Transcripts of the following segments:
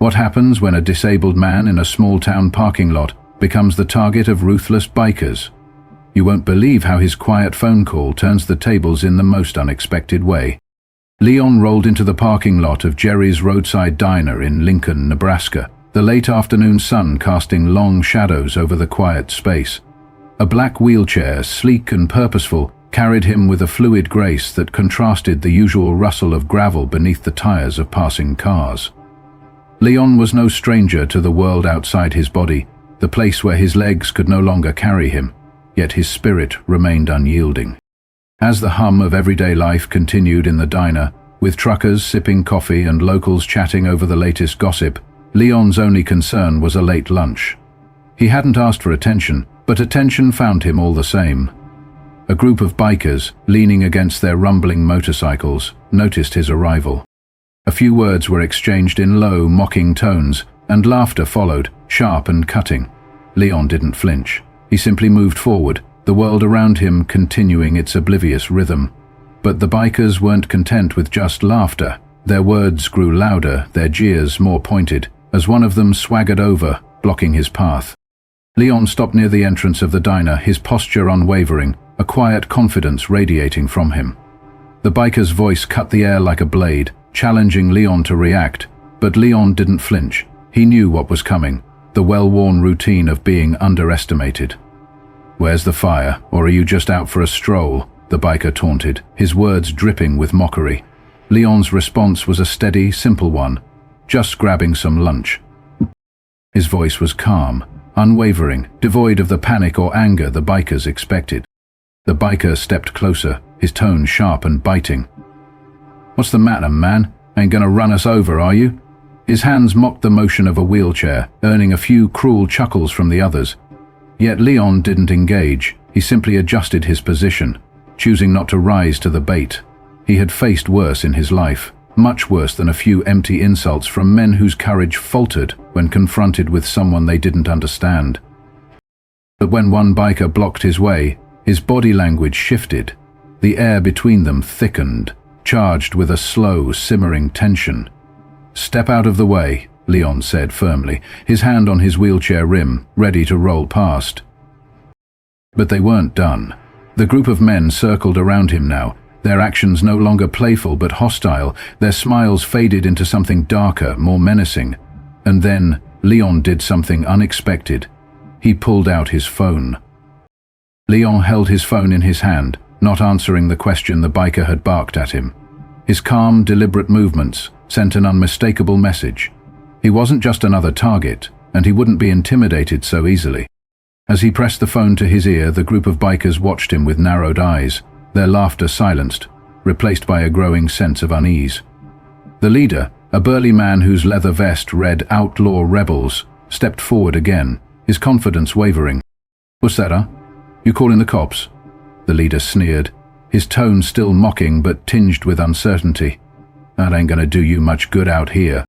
What happens when a disabled man in a small-town parking lot becomes the target of ruthless bikers? You won't believe how his quiet phone call turns the tables in the most unexpected way. Leon rolled into the parking lot of Jerry's roadside diner in Lincoln, Nebraska, the late afternoon sun casting long shadows over the quiet space. A black wheelchair, sleek and purposeful, carried him with a fluid grace that contrasted the usual rustle of gravel beneath the tires of passing cars. Leon was no stranger to the world outside his body, the place where his legs could no longer carry him, yet his spirit remained unyielding. As the hum of everyday life continued in the diner, with truckers sipping coffee and locals chatting over the latest gossip, Leon's only concern was a late lunch. He hadn't asked for attention, but attention found him all the same. A group of bikers, leaning against their rumbling motorcycles, noticed his arrival. A few words were exchanged in low, mocking tones, and laughter followed, sharp and cutting. Leon didn't flinch. He simply moved forward, the world around him continuing its oblivious rhythm. But the bikers weren't content with just laughter. Their words grew louder, their jeers more pointed, as one of them swaggered over, blocking his path. Leon stopped near the entrance of the diner, his posture unwavering, a quiet confidence radiating from him. The biker's voice cut the air like a blade, challenging Leon to react, but Leon didn't flinch. He knew what was coming, the well-worn routine of being underestimated. "Where's the fire, or are you just out for a stroll?" the biker taunted, his words dripping with mockery. Leon's response was a steady, simple one, "Just grabbing some lunch." His voice was calm, unwavering, devoid of the panic or anger the bikers expected. The biker stepped closer, his tone sharp and biting. "What's the matter, man? Ain't gonna run us over, are you?" His hands mocked the motion of a wheelchair, earning a few cruel chuckles from the others. Yet Leon didn't engage. He simply adjusted his position, choosing not to rise to the bait. He had faced worse in his life, much worse than a few empty insults from men whose courage faltered when confronted with someone they didn't understand. But when one biker blocked his way, his body language shifted. The air between them thickened, charged with a slow, simmering tension. "Step out of the way," Leon said firmly, his hand on his wheelchair rim, ready to roll past. But they weren't done. The group of men circled around him now, their actions no longer playful but hostile, their smiles faded into something darker, more menacing. And then Leon did something unexpected. He pulled out his phone. Leon held his phone in his hand, not answering the question the biker had barked at him. His calm, deliberate movements sent an unmistakable message. He wasn't just another target, and he wouldn't be intimidated so easily. As he pressed the phone to his ear, the group of bikers watched him with narrowed eyes, their laughter silenced, replaced by a growing sense of unease. The leader, a burly man whose leather vest read "Outlaw Rebels," stepped forward again, his confidence wavering. "What's that, huh? You calling the cops?" The leader sneered, his tone still mocking but tinged with uncertainty. "That ain't gonna do you much good out here."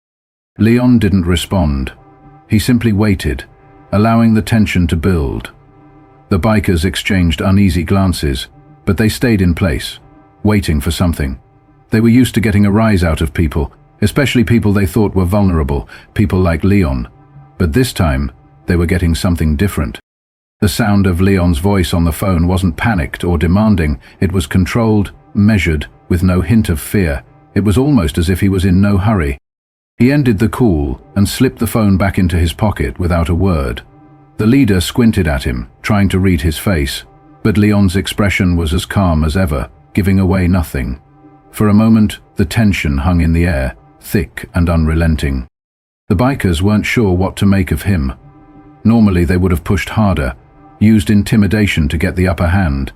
Leon didn't respond. He simply waited, allowing the tension to build. The bikers exchanged uneasy glances, but they stayed in place, waiting for something. They were used to getting a rise out of people, especially people they thought were vulnerable, people like Leon. But this time, they were getting something different. The sound of Leon's voice on the phone wasn't panicked or demanding, it was controlled, measured, with no hint of fear. It was almost as if he was in no hurry. He ended the call and slipped the phone back into his pocket without a word. The leader squinted at him, trying to read his face, but Leon's expression was as calm as ever, giving away nothing. For a moment, the tension hung in the air, thick and unrelenting. The bikers weren't sure what to make of him. Normally they would have pushed harder, used intimidation to get the upper hand.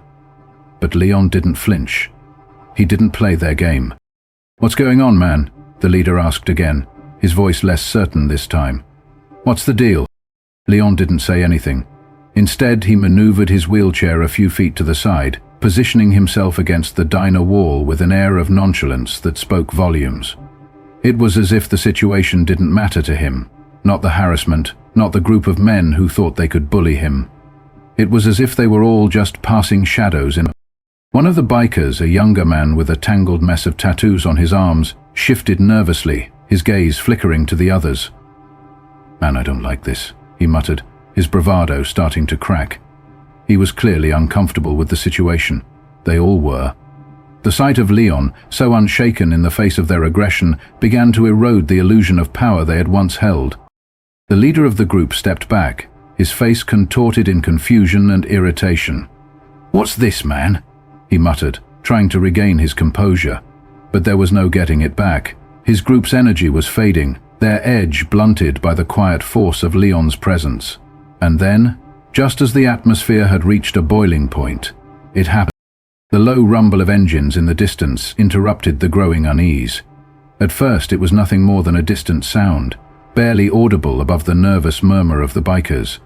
But Leon didn't flinch. He didn't play their game. "What's going on, man?" the leader asked again, his voice less certain this time. "What's the deal?" Leon didn't say anything. Instead, he maneuvered his wheelchair a few feet to the side, positioning himself against the diner wall with an air of nonchalance that spoke volumes. It was as if the situation didn't matter to him, not the harassment, not the group of men who thought they could bully him. It was as if they were all just passing shadows in. One of the bikers, a younger man with a tangled mess of tattoos on his arms, shifted nervously, his gaze flickering to the others. "Man, I don't like this," he muttered, his bravado starting to crack. He was clearly uncomfortable with the situation. They all were. The sight of Leon, so unshaken in the face of their aggression, began to erode the illusion of power they had once held. The leader of the group stepped back, his face contorted in confusion and irritation. "What's this, man?" he muttered, trying to regain his composure. But there was no getting it back. His group's energy was fading, their edge blunted by the quiet force of Leon's presence. And then, just as the atmosphere had reached a boiling point, it happened. The low rumble of engines in the distance interrupted the growing unease. At first it was nothing more than a distant sound, barely audible above the nervous murmur of the bikers.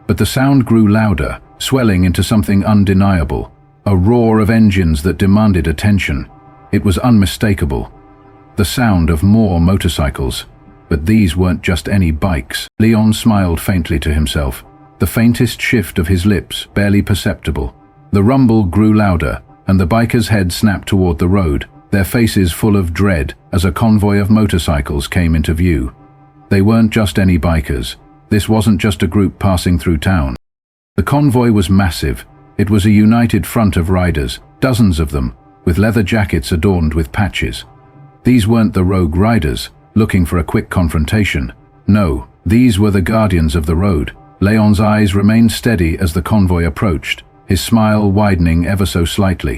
But the sound grew louder, swelling into something undeniable, a roar of engines that demanded attention. It was unmistakable. The sound of more motorcycles. But these weren't just any bikes. Leon smiled faintly to himself, the faintest shift of his lips barely perceptible. The rumble grew louder, and the bikers' heads snapped toward the road, their faces full of dread as a convoy of motorcycles came into view. They weren't just any bikers. This wasn't just a group passing through town. The convoy was massive. It was a united front of riders, dozens of them, with leather jackets adorned with patches. These weren't the rogue riders, looking for a quick confrontation. No, these were the guardians of the road. Leon's eyes remained steady as the convoy approached, his smile widening ever so slightly.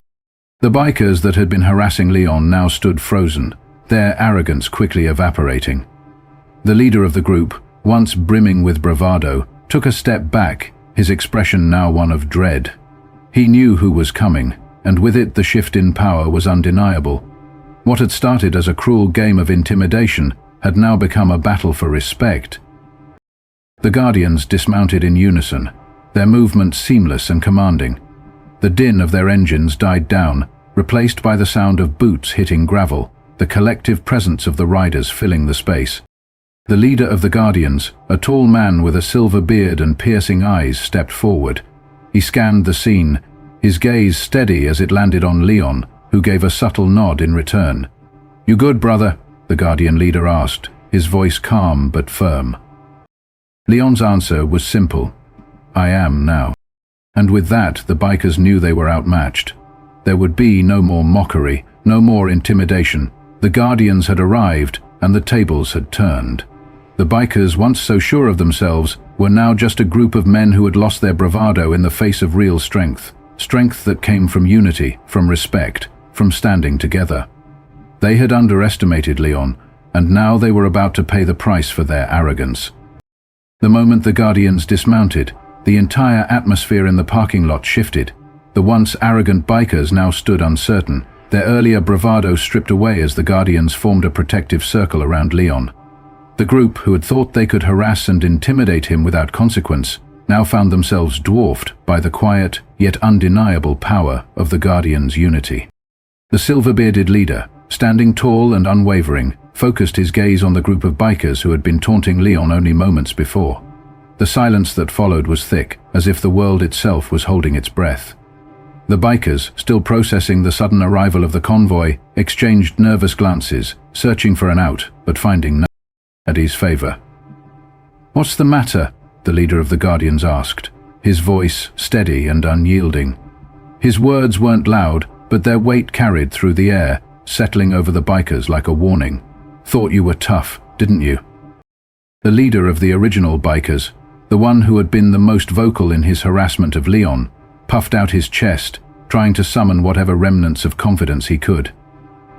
The bikers that had been harassing Leon now stood frozen, their arrogance quickly evaporating. The leader of the group, once brimming with bravado, took a step back, his expression now one of dread. He knew who was coming, and with it the shift in power was undeniable. What had started as a cruel game of intimidation had now become a battle for respect. The Guardians dismounted in unison, their movements seamless and commanding. The din of their engines died down, replaced by the sound of boots hitting gravel, the collective presence of the riders filling the space. The leader of the Guardians, a tall man with a silver beard and piercing eyes, stepped forward. He scanned the scene, his gaze steady as it landed on Leon, who gave a subtle nod in return. "You good, brother?" the Guardian leader asked, his voice calm but firm. Leon's answer was simple: "I am now." And with that, the bikers knew they were outmatched. There would be no more mockery, no more intimidation. The Guardians had arrived, and the tables had turned. The bikers, once so sure of themselves, were now just a group of men who had lost their bravado in the face of real strength. Strength that came from unity, from respect, from standing together. They had underestimated Leon, and now they were about to pay the price for their arrogance. The moment the Guardians dismounted, the entire atmosphere in the parking lot shifted. The once arrogant bikers now stood uncertain, their earlier bravado stripped away as the Guardians formed a protective circle around Leon. The group, who had thought they could harass and intimidate him without consequence, now found themselves dwarfed by the quiet yet undeniable power of the Guardians' unity. The silver-bearded leader, standing tall and unwavering, focused his gaze on the group of bikers who had been taunting Leon only moments before. The silence that followed was thick, as if the world itself was holding its breath. The bikers, still processing the sudden arrival of the convoy, exchanged nervous glances, searching for an out, but finding none in his favor. "What's the matter?" the leader of the Guardians asked, his voice steady and unyielding. His words weren't loud, but their weight carried through the air, settling over the bikers like a warning. "Thought you were tough, didn't you?" The leader of the original bikers, the one who had been the most vocal in his harassment of Leon, puffed out his chest, trying to summon whatever remnants of confidence he could.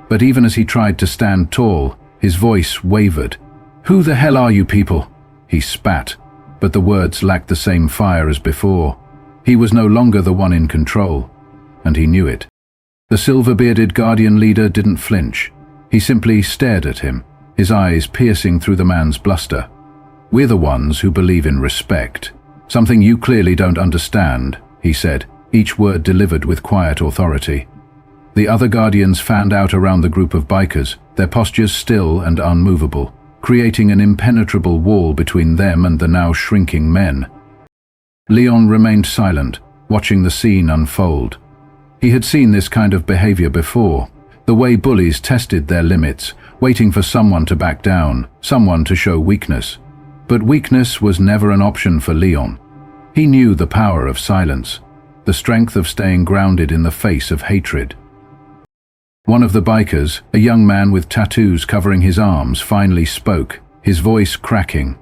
But even as he tried to stand tall, his voice wavered. "Who the hell are you people?" he spat, but the words lacked the same fire as before. He was no longer the one in control, and he knew it. The silver-bearded Guardian leader didn't flinch. He simply stared at him, his eyes piercing through the man's bluster. "We're the ones who believe in respect. Something you clearly don't understand," he said, each word delivered with quiet authority. The other Guardians fanned out around the group of bikers, their postures still and unmovable, creating an impenetrable wall between them and the now shrinking men. Leon remained silent, watching the scene unfold. He had seen this kind of behavior before, the way bullies tested their limits, waiting for someone to back down, someone to show weakness. But weakness was never an option for Leon. He knew the power of silence, the strength of staying grounded in the face of hatred. One of the bikers, a young man with tattoos covering his arms, finally spoke, his voice cracking.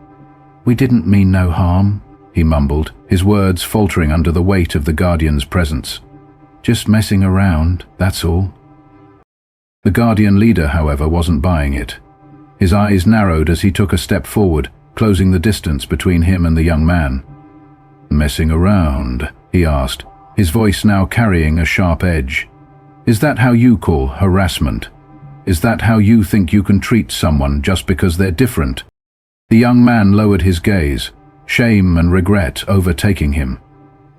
"We didn't mean no harm," he mumbled, his words faltering under the weight of the Guardian's presence. "Just messing around, that's all." The Guardian leader, however, wasn't buying it. His eyes narrowed as he took a step forward, closing the distance between him and the young man. "Messing around?" he asked, his voice now carrying a sharp edge. "Is that how you call harassment? Is that how you think you can treat someone just because they're different?" The young man lowered his gaze, shame and regret overtaking him.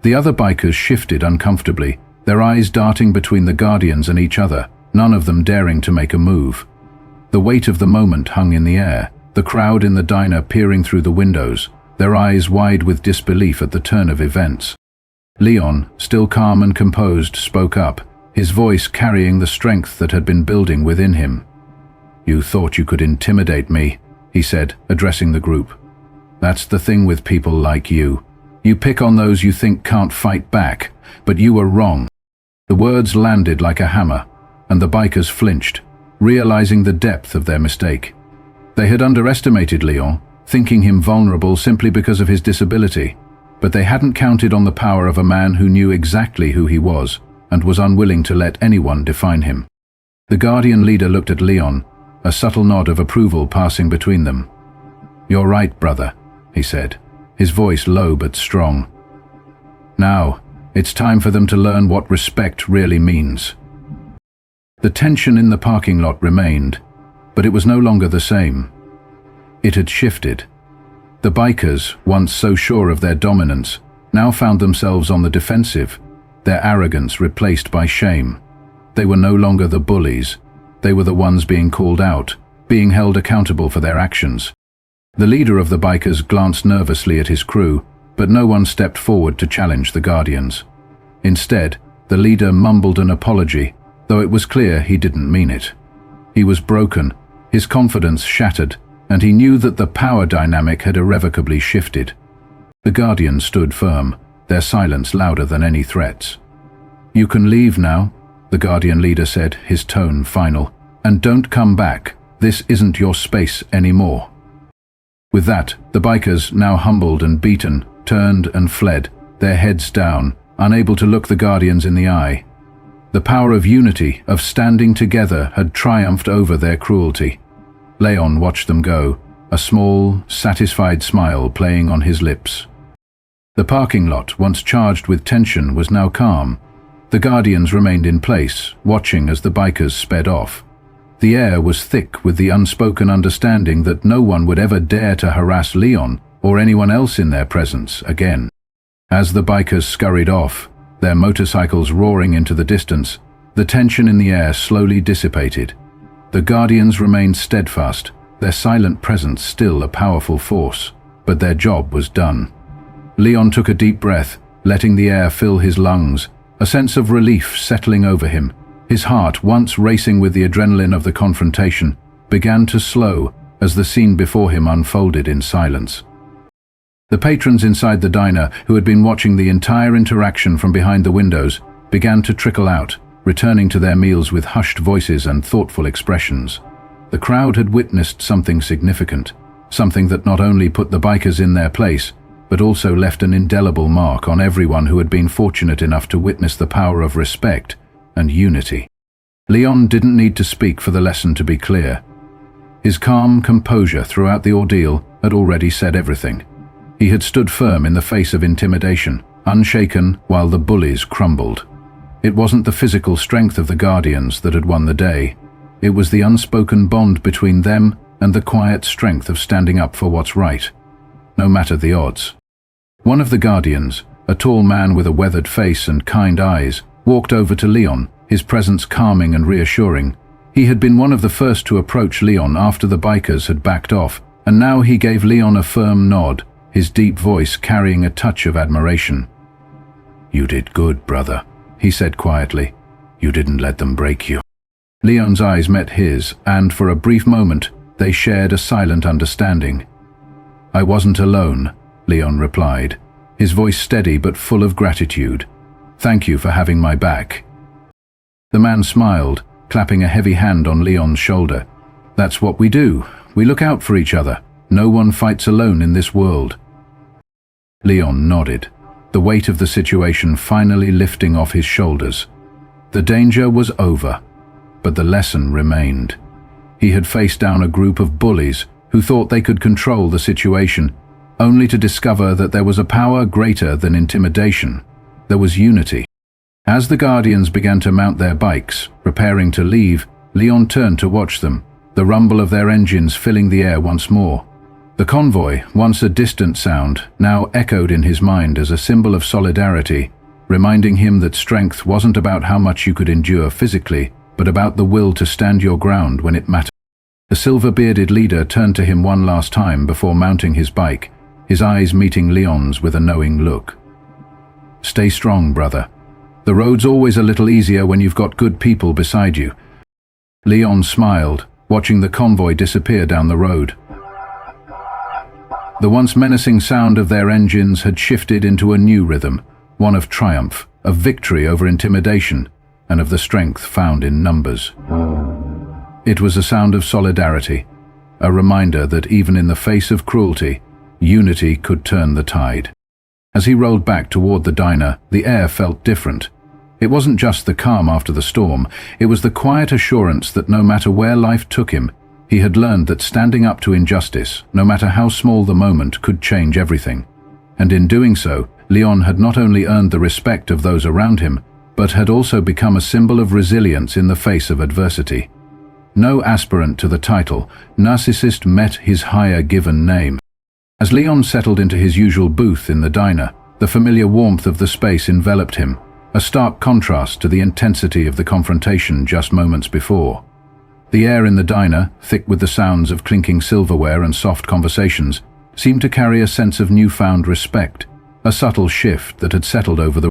The other bikers shifted uncomfortably, their eyes darting between the Guardians and each other, none of them daring to make a move. The weight of the moment hung in the air, the crowd in the diner peering through the windows, their eyes wide with disbelief at the turn of events. Leon, still calm and composed, spoke up, his voice carrying the strength that had been building within him. "You thought you could intimidate me," he said, addressing the group. "That's the thing with people like you. You pick on those you think can't fight back, but you were wrong." The words landed like a hammer, and the bikers flinched, realizing the depth of their mistake. They had underestimated Leon, thinking him vulnerable simply because of his disability, but they hadn't counted on the power of a man who knew exactly who he was and was unwilling to let anyone define him. The Guardian leader looked at Leon, a subtle nod of approval passing between them. "You're right, brother," he said, his voice low but strong. "Now, it's time for them to learn what respect really means." The tension in the parking lot remained, but it was no longer the same. It had shifted. The bikers, once so sure of their dominance, now found themselves on the defensive, their arrogance replaced by shame. They were no longer the bullies. They were the ones being called out, being held accountable for their actions. The leader of the bikers glanced nervously at his crew, but no one stepped forward to challenge the Guardians. Instead, the leader mumbled an apology, though it was clear he didn't mean it. He was broken, his confidence shattered, and he knew that the power dynamic had irrevocably shifted. The Guardians stood firm, their silence louder than any threats. "You can leave now," the Guardian leader said, his tone final, "and don't come back. This isn't your space anymore." With that, the bikers, now humbled and beaten, turned and fled, their heads down, unable to look the Guardians in the eye. The power of unity, of standing together, had triumphed over their cruelty. Leon watched them go, a small, satisfied smile playing on his lips. The parking lot, once charged with tension, was now calm. The Guardians remained in place, watching as the bikers sped off. The air was thick with the unspoken understanding that no one would ever dare to harass Leon or anyone else in their presence again. As the bikers scurried off, their motorcycles roaring into the distance, the tension in the air slowly dissipated. The Guardians remained steadfast, their silent presence still a powerful force, but their job was done. Leon took a deep breath, letting the air fill his lungs, a sense of relief settling over him. His heart, once racing with the adrenaline of the confrontation, began to slow as the scene before him unfolded in silence. The patrons inside the diner, who had been watching the entire interaction from behind the windows, began to trickle out, returning to their meals with hushed voices and thoughtful expressions. The crowd had witnessed something significant, something that not only put the bikers in their place, but also left an indelible mark on everyone who had been fortunate enough to witness the power of respect and unity. Leon didn't need to speak for the lesson to be clear. His calm composure throughout the ordeal had already said everything. He had stood firm in the face of intimidation, unshaken while the bullies crumbled. It wasn't the physical strength of the Guardians that had won the day. It was the unspoken bond between them and the quiet strength of standing up for what's right, no matter the odds. One of the Guardians, a tall man with a weathered face and kind eyes, walked over to Leon, his presence calming and reassuring. He had been one of the first to approach Leon after the bikers had backed off, and now he gave Leon a firm nod, his deep voice carrying a touch of admiration. "You did good, brother," he said quietly. "You didn't let them break you." Leon's eyes met his, and for a brief moment, they shared a silent understanding. "I wasn't alone," Leon replied, his voice steady but full of gratitude. "Thank you for having my back." The man smiled, clapping a heavy hand on Leon's shoulder. "That's what we do. We look out for each other. No one fights alone in this world." Leon nodded, the weight of the situation finally lifting off his shoulders. The danger was over, but the lesson remained. He had faced down a group of bullies who thought they could control the situation, only to discover that there was a power greater than intimidation. There was unity. As the Guardians began to mount their bikes, preparing to leave, Leon turned to watch them, the rumble of their engines filling the air once more. The convoy, once a distant sound, now echoed in his mind as a symbol of solidarity, reminding him that strength wasn't about how much you could endure physically, but about the will to stand your ground when it mattered. The silver-bearded leader turned to him one last time before mounting his bike, his eyes meeting Leon's with a knowing look. "Stay strong, brother. The road's always a little easier when you've got good people beside you." Leon smiled, watching the convoy disappear down the road. The once menacing sound of their engines had shifted into a new rhythm, one of triumph, of victory over intimidation, and of the strength found in numbers. It was a sound of solidarity, a reminder that even in the face of cruelty, unity could turn the tide. As he rolled back toward the diner, the air felt different. It wasn't just the calm after the storm, it was the quiet assurance that no matter where life took him, he had learned that standing up to injustice, no matter how small the moment, could change everything. And in doing so, Leon had not only earned the respect of those around him, but had also become a symbol of resilience in the face of adversity. No aspirant to the title, narcissist met his higher given name. As Leon settled into his usual booth in the diner, the familiar warmth of the space enveloped him, a stark contrast to the intensity of the confrontation just moments before. The air in the diner, thick with the sounds of clinking silverware and soft conversations, seemed to carry a sense of newfound respect, a subtle shift that had settled over the...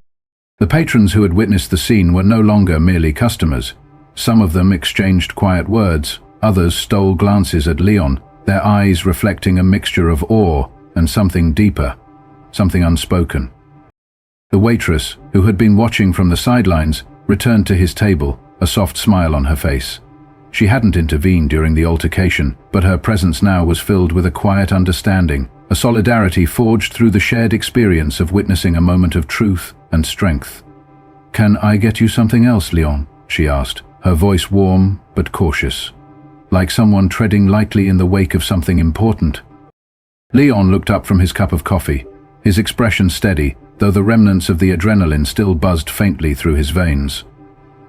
The patrons who had witnessed the scene were no longer merely customers. Some of them exchanged quiet words, others stole glances at Leon, their eyes reflecting a mixture of awe and something deeper, something unspoken. The waitress, who had been watching from the sidelines, returned to his table, a soft smile on her face. She hadn't intervened during the altercation, but her presence now was filled with a quiet understanding, a solidarity forged through the shared experience of witnessing a moment of truth and strength. "Can I get you something else, Leon?" she asked, her voice warm but cautious, like someone treading lightly in the wake of something important. Leon looked up from his cup of coffee, his expression steady, though the remnants of the adrenaline still buzzed faintly through his veins.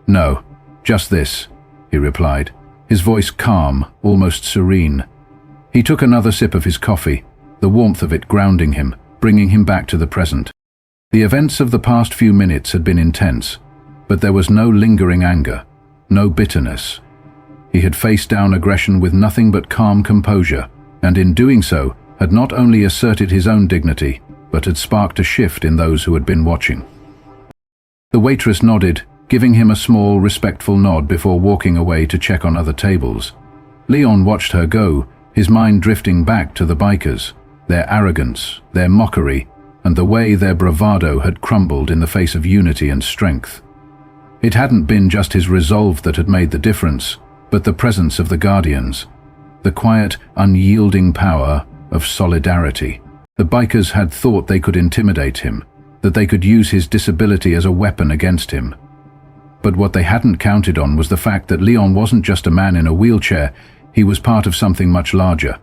"No, just this," he replied, his voice calm, almost serene. He took another sip of his coffee, the warmth of it grounding him, bringing him back to the present. The events of the past few minutes had been intense, but there was no lingering anger, no bitterness. He had faced down aggression with nothing but calm composure, and in doing so, had not only asserted his own dignity, but had sparked a shift in those who had been watching. The waitress nodded, giving him a small, respectful nod before walking away to check on other tables. Leon watched her go, his mind drifting back to the bikers, their arrogance, their mockery, and the way their bravado had crumbled in the face of unity and strength. It hadn't been just his resolve that had made the difference, but the presence of the Guardians, the quiet, unyielding power of solidarity. The bikers had thought they could intimidate him, that they could use his disability as a weapon against him. But what they hadn't counted on was the fact that Leon wasn't just a man in a wheelchair, he was part of something much larger.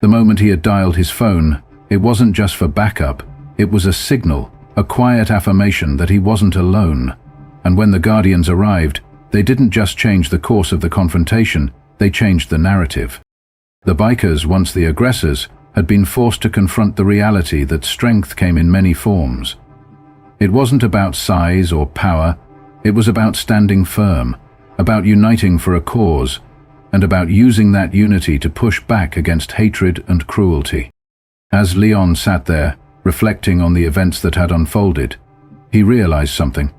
The moment he had dialed his phone, it wasn't just for backup, it was a signal, a quiet affirmation that he wasn't alone. And when the Guardians arrived, they didn't just change the course of the confrontation, they changed the narrative. The bikers, once the aggressors, had been forced to confront the reality that strength came in many forms. It wasn't about size or power, it was about standing firm, about uniting for a cause, and about using that unity to push back against hatred and cruelty. As Leon sat there, reflecting on the events that had unfolded, he realized something.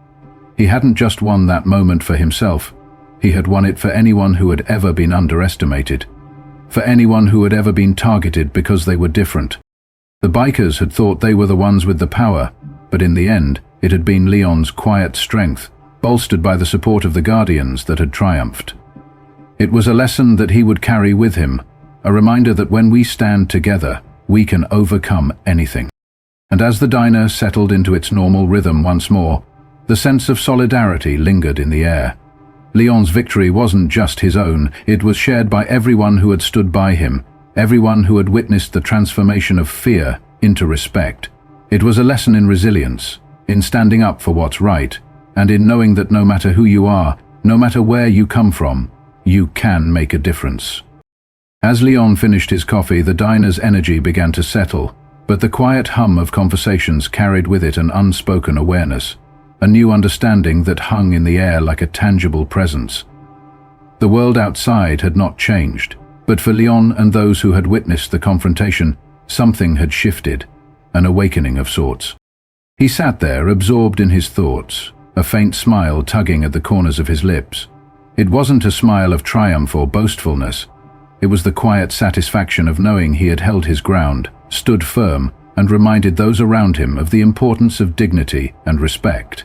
He hadn't just won that moment for himself, he had won it for anyone who had ever been underestimated. for anyone who had ever been targeted because they were different. The bikers had thought they were the ones with the power, but in the end, it had been Leon's quiet strength, bolstered by the support of the Guardians, that had triumphed. It was a lesson that he would carry with him, a reminder that when we stand together, we can overcome anything. And as the diner settled into its normal rhythm once more, the sense of solidarity lingered in the air. Leon's victory wasn't just his own, it was shared by everyone who had stood by him, everyone who had witnessed the transformation of fear into respect. It was a lesson in resilience, in standing up for what's right, and in knowing that no matter who you are, no matter where you come from, you can make a difference. As Leon finished his coffee, the diner's energy began to settle, but the quiet hum of conversations carried with it an unspoken awareness, a new understanding that hung in the air like a tangible presence. The world outside had not changed, but for Leon and those who had witnessed the confrontation, something had shifted, an awakening of sorts. He sat there, absorbed in his thoughts, a faint smile tugging at the corners of his lips. It wasn't a smile of triumph or boastfulness. It was the quiet satisfaction of knowing he had held his ground, stood firm, and reminded those around him of the importance of dignity and respect.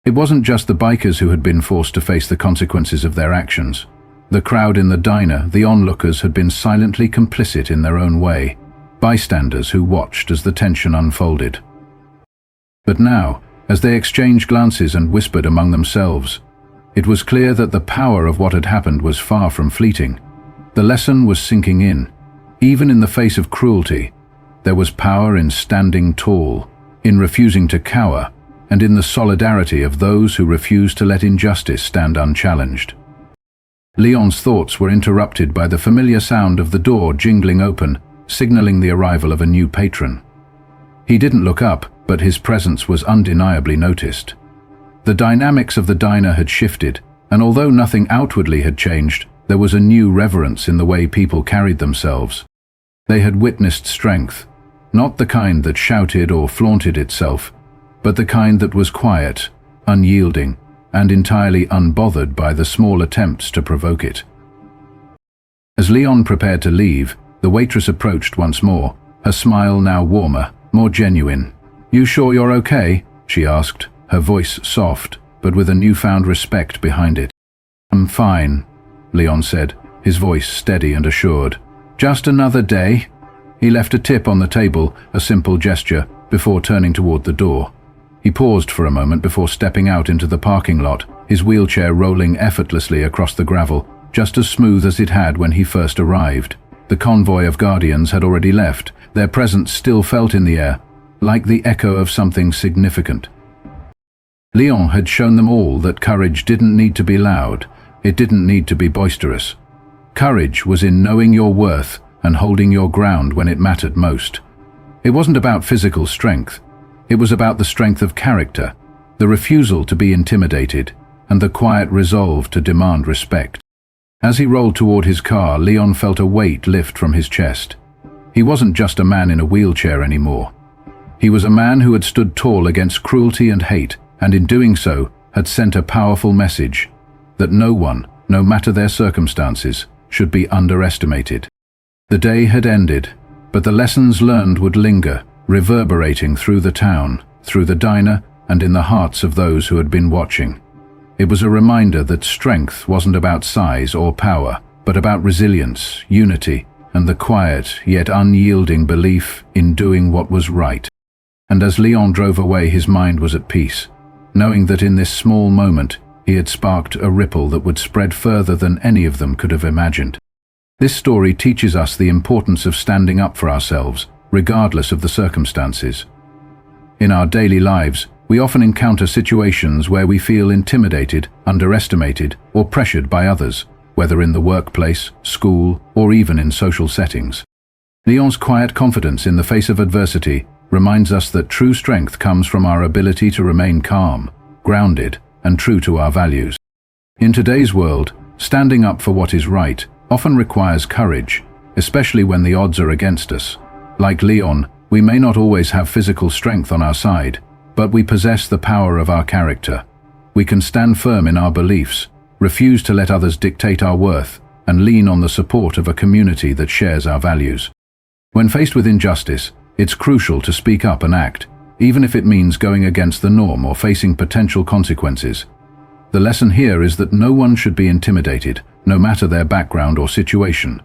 It wasn't just the bikers who had been forced to face the consequences of their actions. The crowd in the diner, the onlookers, had been silently complicit in their own way, bystanders who watched as the tension unfolded. But now, as they exchanged glances and whispered among themselves, it was clear that the power of what had happened was far from fleeting. The lesson was sinking in. Even in the face of cruelty, there was power in standing tall, in refusing to cower, and in the solidarity of those who refused to let injustice stand unchallenged. Leon's thoughts were interrupted by the familiar sound of the door jingling open, signaling the arrival of a new patron. He didn't look up, but his presence was undeniably noticed. The dynamics of the diner had shifted, and although nothing outwardly had changed, there was a new reverence in the way people carried themselves. They had witnessed strength, not the kind that shouted or flaunted itself, but the kind that was quiet, unyielding, and entirely unbothered by the small attempts to provoke it. As Leon prepared to leave, the waitress approached once more, her smile now warmer, more genuine. "You sure you're okay?" she asked, her voice soft, but with a newfound respect behind it. "I'm fine," Leon said, his voice steady and assured. "Just another day." He left a tip on the table, a simple gesture, before turning toward the door. He paused for a moment before stepping out into the parking lot, his wheelchair rolling effortlessly across the gravel, just as smooth as it had when he first arrived. The convoy of Guardians had already left, their presence still felt in the air, like the echo of something significant. Leon had shown them all that courage didn't need to be loud, it didn't need to be boisterous. Courage was in knowing your worth and holding your ground when it mattered most. It wasn't about physical strength. It was about the strength of character, the refusal to be intimidated, and the quiet resolve to demand respect. As he rolled toward his car, Leon felt a weight lift from his chest. He wasn't just a man in a wheelchair anymore. He was a man who had stood tall against cruelty and hate, and in doing so, had sent a powerful message that no one, no matter their circumstances, should be underestimated. The day had ended, but the lessons learned would linger, reverberating through the town, through the diner, and in the hearts of those who had been watching. It was a reminder that strength wasn't about size or power, but about resilience, unity, and the quiet yet unyielding belief in doing what was right. And as Leon drove away, his mind was at peace, knowing that in this small moment he had sparked a ripple that would spread further than any of them could have imagined. This story teaches us the importance of standing up for ourselves, regardless of the circumstances. In our daily lives, we often encounter situations where we feel intimidated, underestimated, or pressured by others, whether in the workplace, school, or even in social settings. Leon's quiet confidence in the face of adversity reminds us that true strength comes from our ability to remain calm, grounded, and true to our values. In today's world, standing up for what is right often requires courage, especially when the odds are against us. Like Leon, we may not always have physical strength on our side, but we possess the power of our character. We can stand firm in our beliefs, refuse to let others dictate our worth, and lean on the support of a community that shares our values. When faced with injustice, it's crucial to speak up and act, even if it means going against the norm or facing potential consequences. The lesson here is that no one should be intimidated, no matter their background or situation.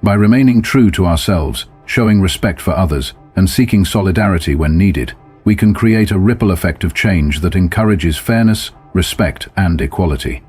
By remaining true to ourselves, showing respect for others, and seeking solidarity when needed, we can create a ripple effect of change that encourages fairness, respect, and equality.